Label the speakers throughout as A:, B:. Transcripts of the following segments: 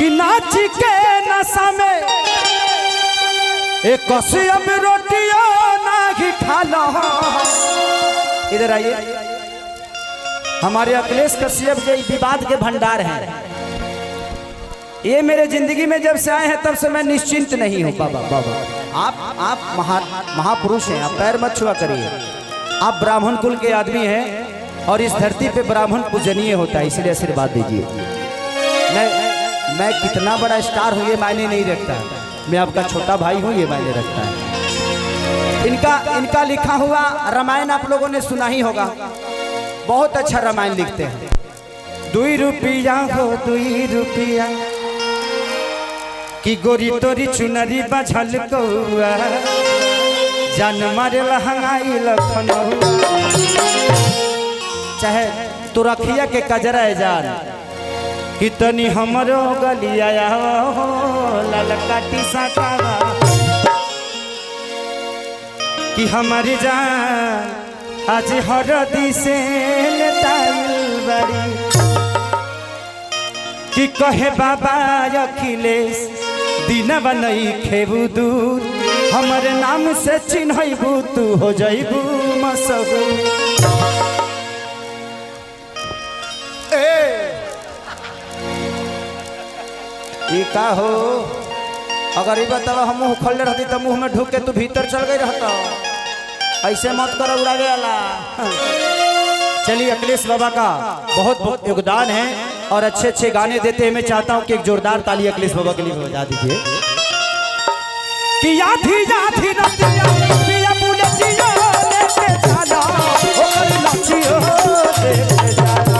A: कि नाच के नशा में एक कसियम रोटियों ना ही खा लो। इधर आइए, हमारे अखिलेश कश्यप जो विवाद के भंडार हैं, ये मेरे जिंदगी में जब से आए हैं तब से मैं निश्चिंत नहीं हूँ। बाबा बाबा आप महापुरुष हैं, आप पैर मत छुआ करिए। आप ब्राह्मण कुल के आदमी हैं और इस धरती पे ब्राह्मण पूजनीय होता है, इसलिए आशीर्वाद दीजिए। मैं कितना बड़ा स्टार हूँ ये मायने नहीं रखता, मैं आपका छोटा भाई हूँ ये मायने रखता है। इनका लिखा हुआ रामायण आप लोगों ने सुना ही होगा, बहुत अच्छा रामायण लिखते हैं। 2 रुपया हो 2 रुपया कि गोरी तोरी चुनरी बझल कौआ जान मारे लहंगाई लखनऊ। चाहे तो रखिया के कजरा जान कितनी हमरो गलिया हो ललकाटी साटावा कि हमारी जान आज हरदी से बड़ी कि कहे बाबा अखिलेश दीनवा नहीं खेबू दूर हमारे नाम से चिन्हबू तू हो जाइबू मशहूर। का हो अगर ये बतावा हम मुँह खोलने रहती तो मुँह में ढूक के तू भीतर चल गई रहता, ऐसे मत करो उड़ा गया। चलिए अखिलेश बाबा का बहुत बहुत योगदान है और अच्छे अच्छे गाने देते हैं। मैं चाहता हूं कि एक जोरदार ताली अखिलेश बाबा के लिए बजा दीजिए। कि याथी याथी रतिया बुलेटिया लेके चला ओ लचियो लेके चला।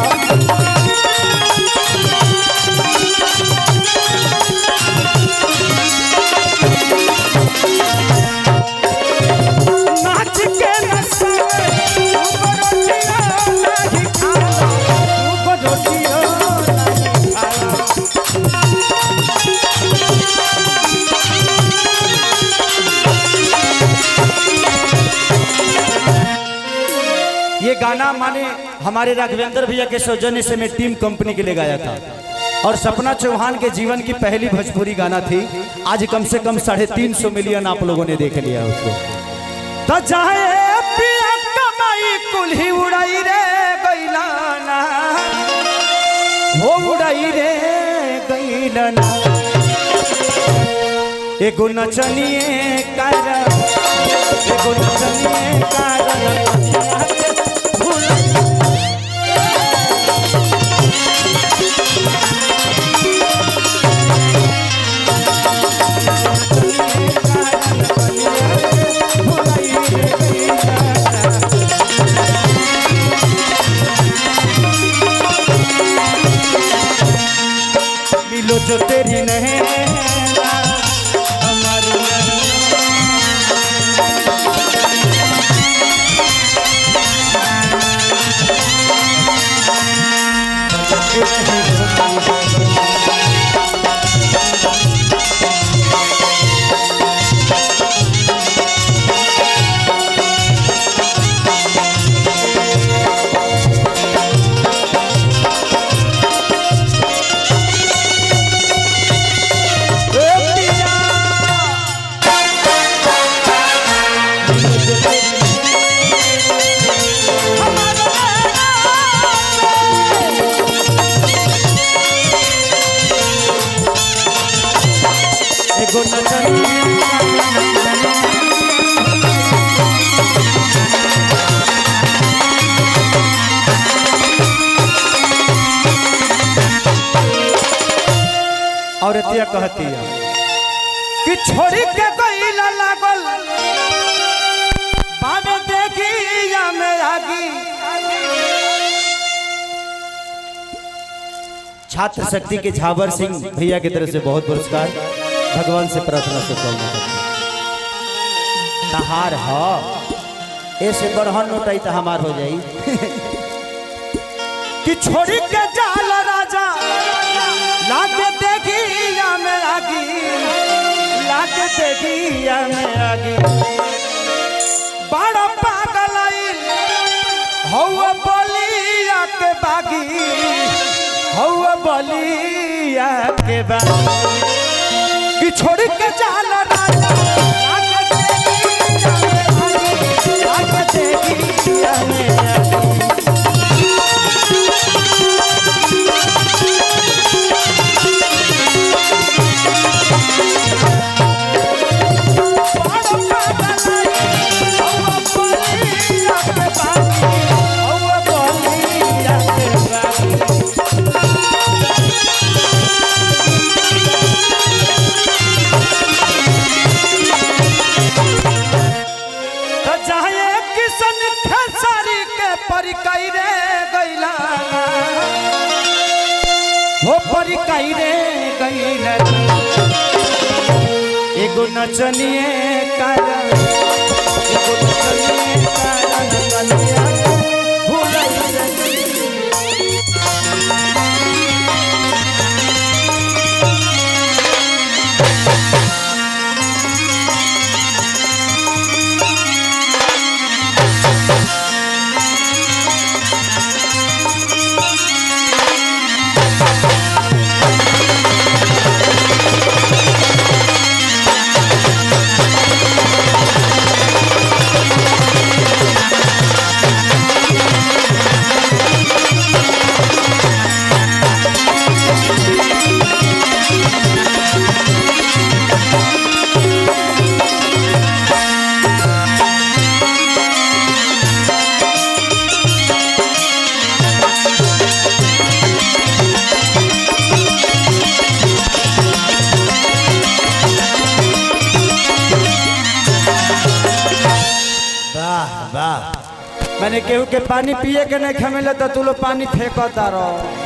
A: ये गाना माने हमारे राघवेंद्र भैया के सौजन्य से मैं टीम कंपनी के लिए गाया था और सपना चौहान के जीवन की पहली भोजपुरी गाना थी। आज कम से कम 350 मिलियन आप लोगों ने देख लिया उसको। तो चाहे पिया कमाई कुल्ही उड़ाई रे गैलाना हो उड़ाई रे गैलाना एगो नचनिए कारण एगो नचनिए कारण मिलो जो तेरी नहीं और एतिया कहती है कि छोड़ी के गईला लागल बाबे देखी या में आगी। छात्र शक्ति के झावर सिंह भैया की तरफ से बहुत पुरस्कार, भगवान से प्रार्थना से करना तहार हो ऐसे बढ़न नोटाई तो हमार हो जाई। कि छोड़ी के जाल राजा लाके देखी या में आगी लाके देखी या में आगी। बड़ा पागल हो बोलिया के बागी हो बलिया के बाद कि छोड़ के जाला राजा एगो नचनिए कारण एगो नचनिए कारण कन्या भुलाई मैंने केहू के पानी पिए के नहीं खमेला तो तू लोग पानी फेंकता रहो।